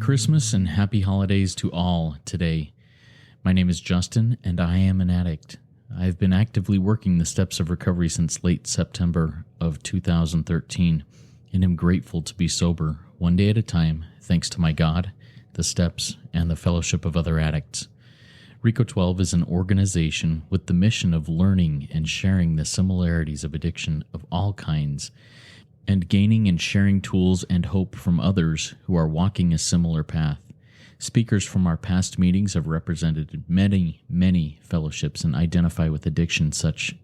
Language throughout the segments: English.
Christmas and happy holidays to all today. My name is Justin and I am an addict. I've been actively working the steps of recovery since late September of 2013 and am grateful to be sober one day at a time thanks to my God, the steps, and the fellowship of other addicts. RECO12 is an organization with the mission of learning and sharing the similarities of addiction of all kinds and gaining and sharing tools and hope from others who are walking a similar path. Speakers from our past meetings have represented many fellowships and identify with addiction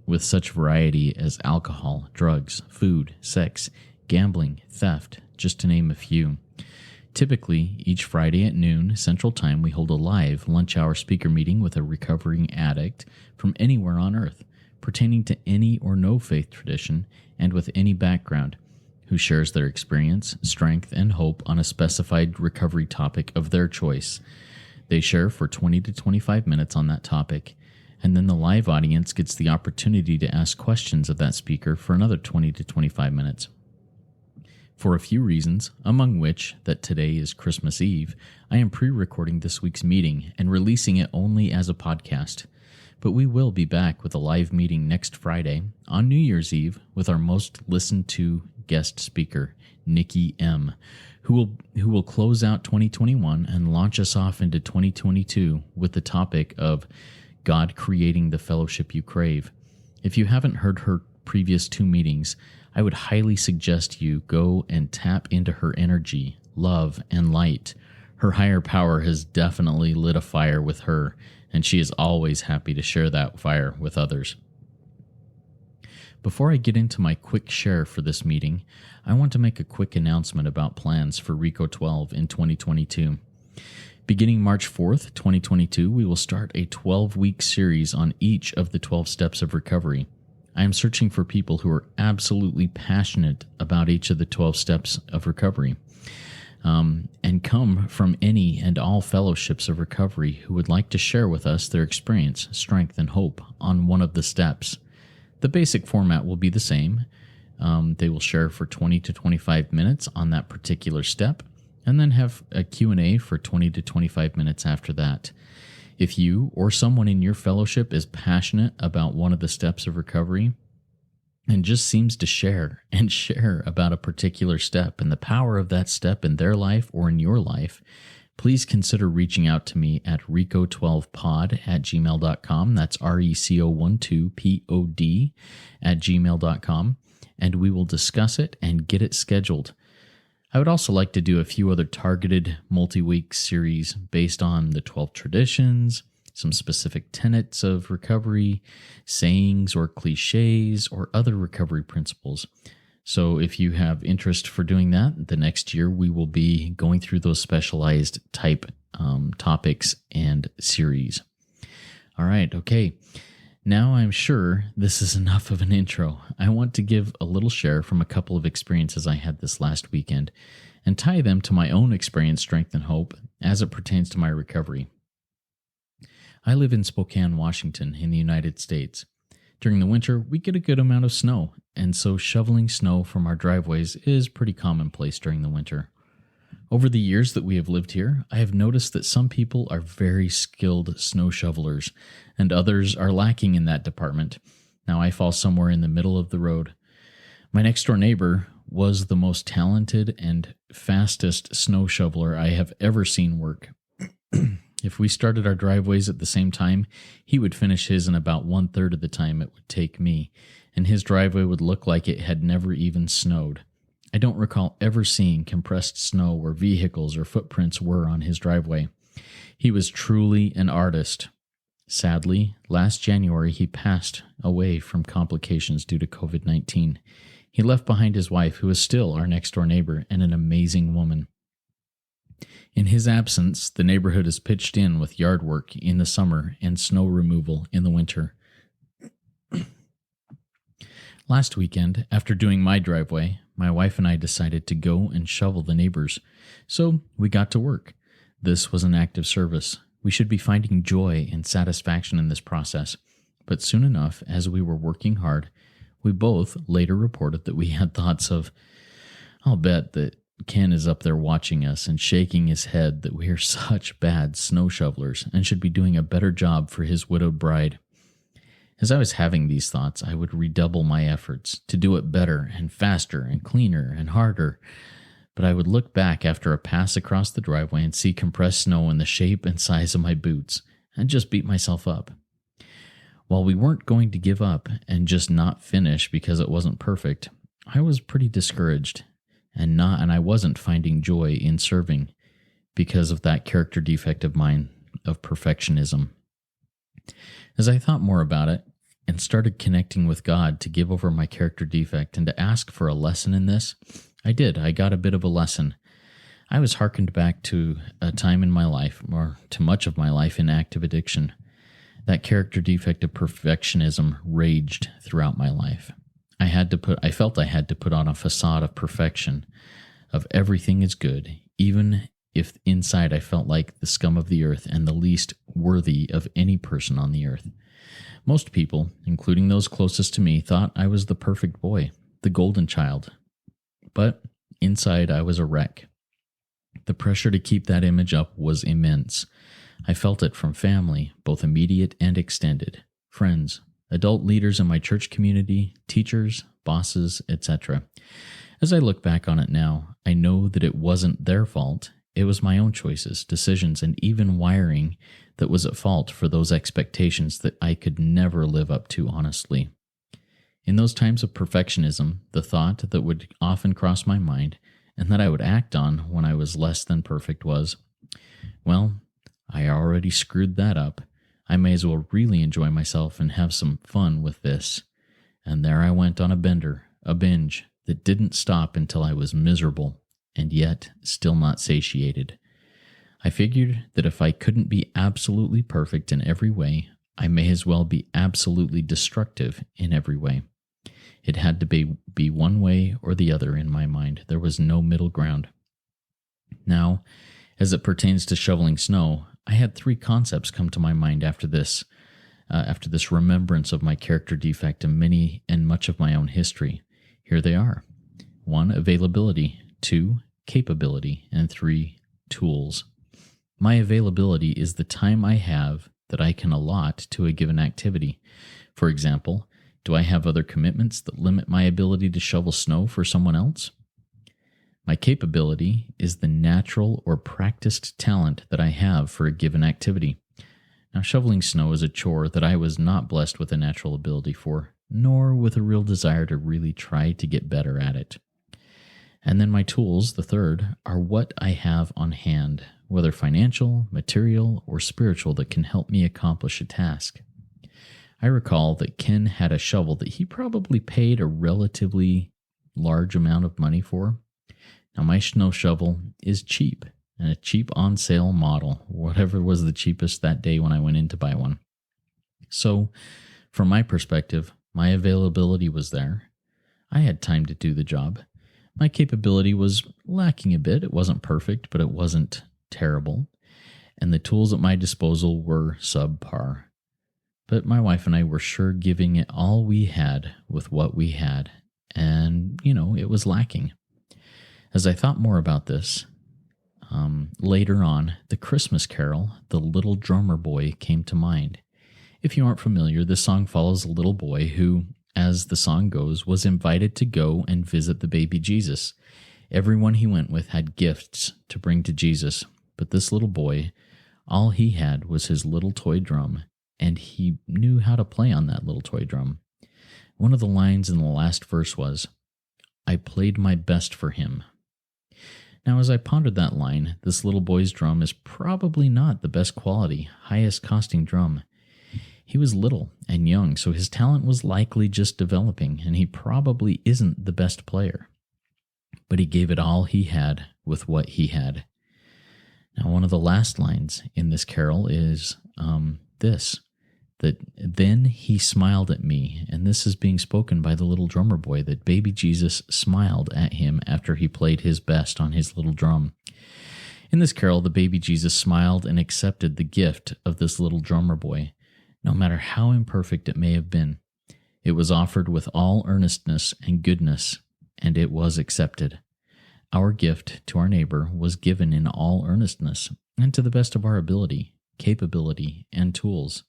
with such variety as alcohol, drugs, food, sex, gambling, theft, just to name a few. Typically, each Friday at noon Central Time, we hold a live lunch hour speaker meeting with a recovering addict from anywhere on earth, pertaining to any or no faith tradition and with any background, who shares their experience, strength, and hope on a specified recovery topic of their choice. They share for 20 to 25 minutes on that topic, and then the live audience gets the opportunity to ask questions of that speaker for another 20 to 25 minutes. For a few reasons, among which that today is Christmas Eve, I am pre-recording this week's meeting and releasing it only as a podcast. But we will be back with a live meeting next Friday on New Year's Eve with our most listened to guest speaker, Nikki M., who will close out 2021 and launch us off into 2022 with the topic of God creating the fellowship you crave. If you haven't heard her previous two meetings, I would highly suggest you go and tap into her energy, love, and light. Her higher power has definitely lit a fire with her, and she is always happy to share that fire with others. Before I get into my quick share for this meeting, I want to make a quick announcement about plans for RECO12 in 2022. Beginning March 4th, 2022, we will start a 12-week series on each of the 12 steps of recovery. I am searching for people who are absolutely passionate about each of the 12 steps of recovery, and come from any and all fellowships of recovery who would like to share with us their experience, strength, and hope on one of the steps. The basic format will be the same. They will share for 20 to 25 minutes on that particular step, and then have a Q&A for 20 to 25 minutes after that. If you or someone in your fellowship is passionate about one of the steps of recovery and just seems to share about a particular step and the power of that step in their life or in your life, please consider reaching out to me at RECO12pod@gmail.com. That's RECO12pod @gmail.com, and we will discuss it and get it scheduled. I would also like to do a few other targeted multi-week series based on the 12 traditions, some specific tenets of recovery, sayings or cliches, or other recovery principles. So if you have interest for doing that, the next year we will be going through those specialized type topics and series. All right, okay. Now I'm sure this is enough of an intro. I want to give a little share from a couple of experiences I had this last weekend and tie them to my own experience, strength, and hope as it pertains to my recovery. I live in Spokane, Washington, in the United States. During the winter, we get a good amount of snow, and so shoveling snow from our driveways is pretty commonplace during the winter. Over the years that we have lived here, I have noticed that some people are very skilled snow shovelers, and others are lacking in that department. Now I fall somewhere in the middle of the road. My next-door neighbor was the most talented and fastest snow shoveler I have ever seen work. If we started our driveways at the same time, he would finish his in about 1/3 of the time it would take me, and his driveway would look like it had never even snowed. I don't recall ever seeing compressed snow where vehicles or footprints were on his driveway. He was truly an artist. Sadly, last January he passed away from complications due to COVID-19. He left behind his wife, who is still our next-door neighbor and an amazing woman. In his absence, the neighborhood is pitched in with yard work in the summer and snow removal in the winter. Last weekend, after doing my driveway, my wife and I decided to go and shovel the neighbors, so we got to work. This was an act of service. We should be finding joy and satisfaction in this process, but soon enough, as we were working hard, we both later reported that we had thoughts of, I'll bet that Ken is up there watching us and shaking his head that we are such bad snow shovelers and should be doing a better job for his widowed bride. As I was having these thoughts, I would redouble my efforts to do it better and faster and cleaner and harder. But I would look back after a pass across the driveway and see compressed snow in the shape and size of my boots and just beat myself up. While we weren't going to give up and just not finish because it wasn't perfect, I was pretty discouraged and I wasn't finding joy in serving because of that character defect of mine of perfectionism. As I thought more about it and started connecting with God to give over my character defect and to ask for a lesson in this, I did. I got a bit of a lesson. I was hearkened back to a time in my life, or to much of my life, in active addiction. That character defect of perfectionism raged throughout my life. I felt I had to put on a facade of perfection, of everything is good, even if inside I felt like the scum of the earth and the least worthy of any person on the earth. Most people, including those closest to me, thought I was the perfect boy, the golden child. But inside I was a wreck. The pressure to keep that image up was immense. I felt it from family, both immediate and extended, friends, adult leaders in my church community, teachers, bosses, etc. As I look back on it now, I know that it wasn't their fault. It was my own choices, decisions, and even wiring that was at fault for those expectations that I could never live up to honestly. In those times of perfectionism, the thought that would often cross my mind and that I would act on when I was less than perfect was, well, I already screwed that up. I may as well really enjoy myself and have some fun with this. And there I went on a binge that didn't stop until I was miserable and yet still not satiated. I figured that if I couldn't be absolutely perfect in every way, I may as well be absolutely destructive in every way. It had to be one way or the other in my mind. There was no middle ground. Now, as it pertains to shoveling snow, I had 3 concepts come to my mind after this remembrance of my character defect and much of my own history. Here they are. 1, availability. 2, capability. And 3, tools. My availability is the time I have that I can allot to a given activity. For example, do I have other commitments that limit my ability to shovel snow for someone else? My capability is the natural or practiced talent that I have for a given activity. Now, shoveling snow is a chore that I was not blessed with a natural ability for, nor with a real desire to really try to get better at it. And then my tools, the third, are what I have on hand, whether financial, material, or spiritual, that can help me accomplish a task. I recall that Ken had a shovel that he probably paid a relatively large amount of money for. Now, my snow shovel is cheap, and a cheap on-sale model, whatever was the cheapest that day when I went in to buy one. So, from my perspective, my availability was there. I had time to do the job. My capability was lacking a bit. It wasn't perfect, but it wasn't terrible. And the tools at my disposal were subpar. But my wife and I were sure giving it all we had with what we had. And, it was lacking. As I thought more about this, later on, the Christmas carol, The Little Drummer Boy, came to mind. If you aren't familiar, this song follows a little boy who, as the song goes, was invited to go and visit the baby Jesus. Everyone he went with had gifts to bring to Jesus, but this little boy, all he had was his little toy drum, and he knew how to play on that little toy drum. One of the lines in the last verse was, "I played my best for him." Now, as I pondered that line, this little boy's drum is probably not the best quality, highest costing drum. He was little and young, so his talent was likely just developing, and he probably isn't the best player. But he gave it all he had with what he had. Now, one of the last lines in this carol is that then he smiled at me, and this is being spoken by the little drummer boy, that baby Jesus smiled at him after he played his best on his little drum. In this carol, the baby Jesus smiled and accepted the gift of this little drummer boy, no matter how imperfect it may have been. It was offered with all earnestness and goodness, and it was accepted. Our gift to our neighbor was given in all earnestness and to the best of our ability, capability, and tools.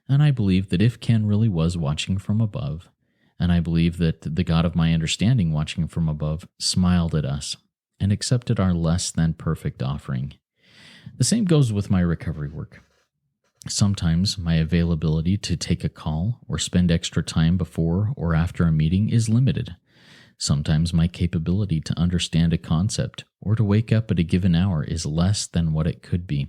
And I believe that if Ken really was watching from above, and I believe that the God of my understanding watching from above smiled at us and accepted our less than perfect offering. The same goes with my recovery work. Sometimes my availability to take a call or spend extra time before or after a meeting is limited. Sometimes my capability to understand a concept or to wake up at a given hour is less than what it could be.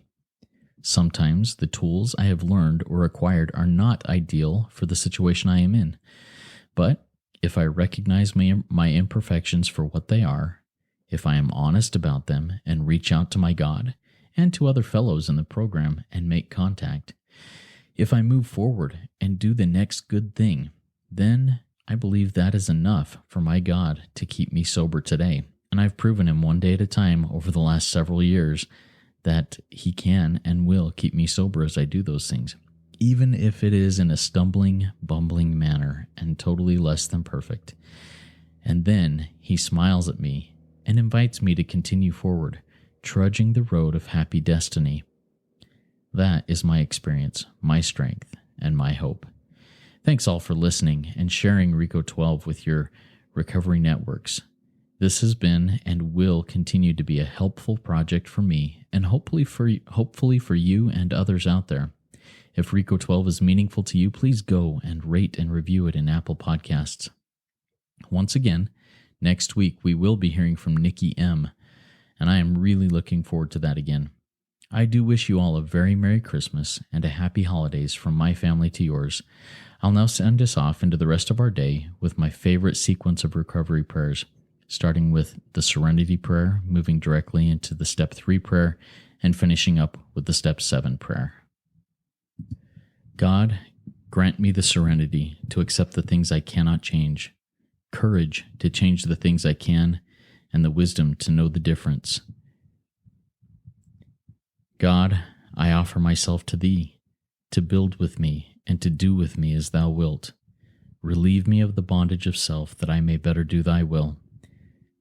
Sometimes the tools I have learned or acquired are not ideal for the situation I am in. But if I recognize my imperfections for what they are, if I am honest about them and reach out to my God and to other fellows in the program and make contact, if I move forward and do the next good thing, then I believe that is enough for my God to keep me sober today. And I've proven him one day at a time over the last several years that he can and will keep me sober as I do those things, even if it is in a stumbling, bumbling manner and totally less than perfect. And then he smiles at me and invites me to continue forward, trudging the road of happy destiny. That is my experience, my strength, and my hope. Thanks all for listening and sharing RECO12 with your recovery networks. This has been and will continue to be a helpful project for me and hopefully for you and others out there. If RECO12 is meaningful to you, please go and rate and review it in Apple Podcasts. Once again, next week we will be hearing from Nikki M., and I am really looking forward to that again. I do wish you all a very Merry Christmas and a Happy Holidays from my family to yours. I'll now send us off into the rest of our day with my favorite sequence of recovery prayers, starting with the Serenity Prayer, moving directly into the Step 3 prayer, and finishing up with the Step 7 prayer. God, grant me the serenity to accept the things I cannot change, courage to change the things I can, and the wisdom to know the difference. God, I offer myself to Thee, to build with me and to do with me as Thou wilt. Relieve me of the bondage of self that I may better do Thy will.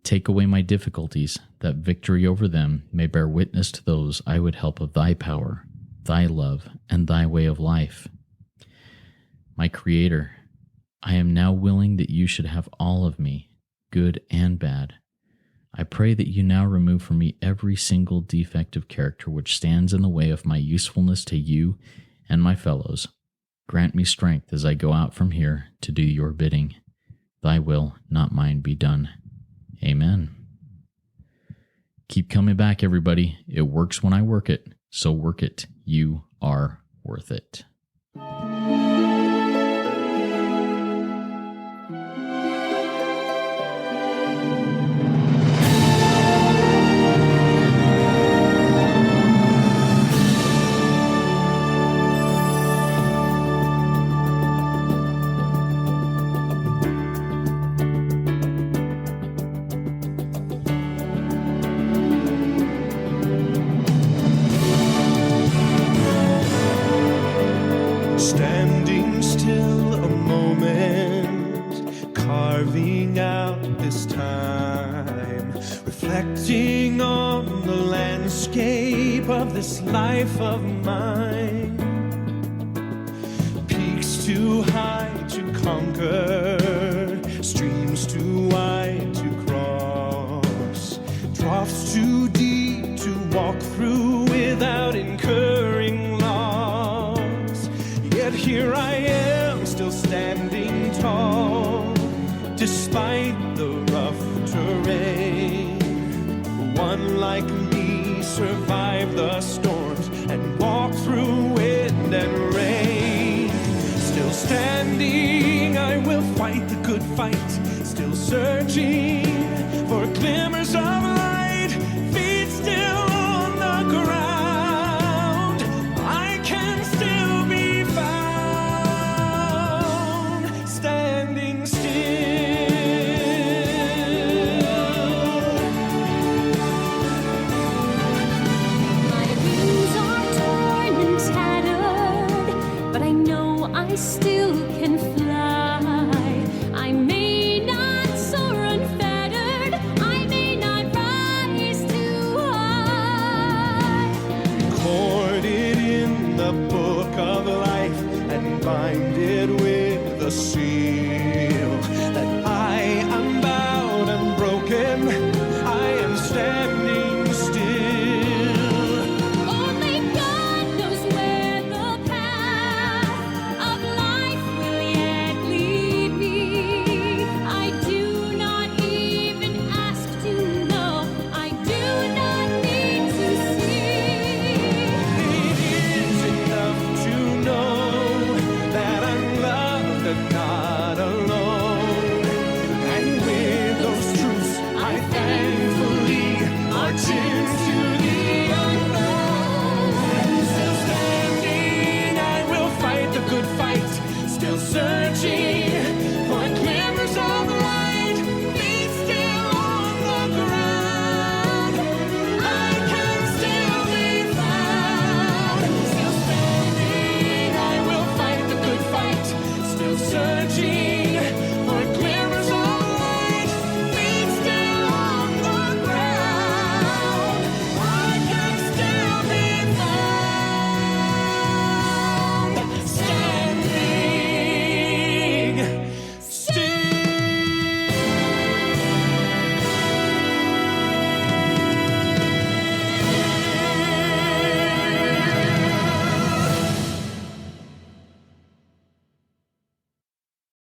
Take away my difficulties, that victory over them may bear witness to those I would help of Thy power, Thy love, and Thy way of life. My Creator, I am now willing that You should have all of me, good and bad. I pray that You now remove from me every single defect of character which stands in the way of my usefulness to You and my fellows. Grant me strength as I go out from here to do Your bidding. Thy will, not mine, be done. Amen. Keep coming back, everybody. It works when I work it, so work it. You are worth it. Standing still a moment, carving out this time, reflecting on the landscape of this life of mine. Peaks too high to conquer, streams too wide to cross, troughs too deep to walk through without incurring loss. Yet here I am, still standing tall, despite the rough terrain. One like me survived the storms and walked through wind and rain. Still standing, I will fight the good fight, still searching for glimmers of